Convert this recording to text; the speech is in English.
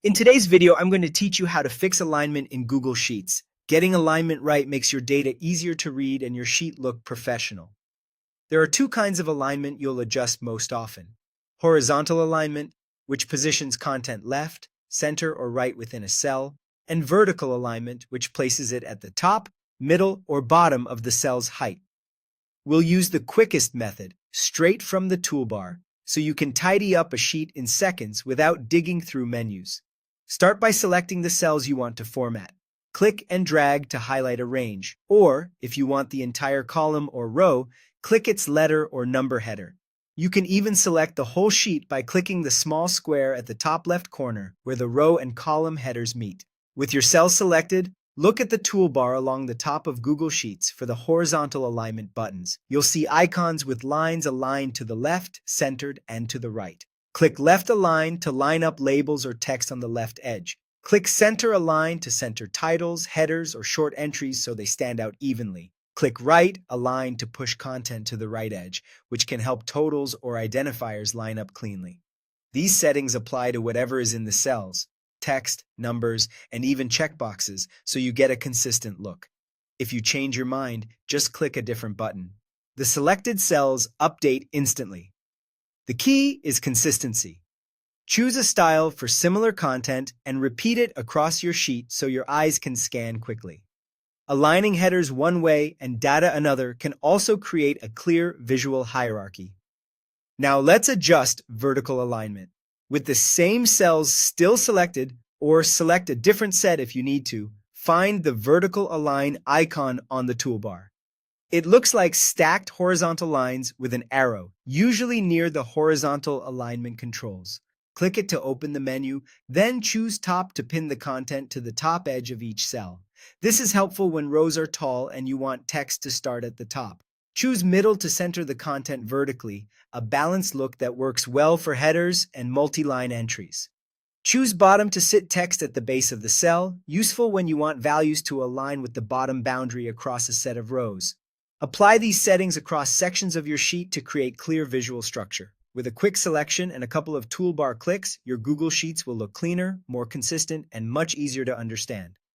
In today's video, I'm going to teach you how to fix alignment in Google Sheets. Getting alignment right makes your data easier to read and your sheet look professional. There are two kinds of alignment you'll adjust most often. Horizontal alignment, which positions content left, center, or right within a cell, and vertical alignment, which places it at the top, middle, or bottom of the cell's height. We'll use the quickest method, straight from the toolbar, so you can tidy up a sheet in seconds without digging through menus. Start by selecting the cells you want to format. Click and drag to highlight a range, or, if you want the entire column or row, click its letter or number header. You can even select the whole sheet by clicking the small square at the top left corner where the row and column headers meet. With your cell selected, look at the toolbar along the top of Google Sheets for the horizontal alignment buttons. You'll see icons with lines aligned to the left, centered, and to the right. Click Left Align to line up labels or text on the left edge. Click Center Align to center titles, headers, or short entries so they stand out evenly. Click Right Align to push content to the right edge, which can help totals or identifiers line up cleanly. These settings apply to whatever is in the cells, text, numbers, and even checkboxes, so you get a consistent look. If you change your mind, just click a different button. The selected cells update instantly. The key is consistency. Choose a style for similar content and repeat it across your sheet so your eyes can scan quickly. Aligning headers one way and data another can also create a clear visual hierarchy. Now let's adjust vertical alignment. With the same cells still selected, or select a different set if you need to, find the vertical align icon on the toolbar. It looks like stacked horizontal lines with an arrow, usually near the horizontal alignment controls. Click it to open the menu, then choose Top to pin the content to the top edge of each cell. This is helpful when rows are tall and you want text to start at the top. Choose Middle to center the content vertically, a balanced look that works well for headers and multi-line entries. Choose Bottom to sit text at the base of the cell, useful when you want values to align with the bottom boundary across a set of rows. Apply these settings across sections of your sheet to create clear visual structure. With a quick selection and a couple of toolbar clicks, your Google Sheets will look cleaner, more consistent, and much easier to understand.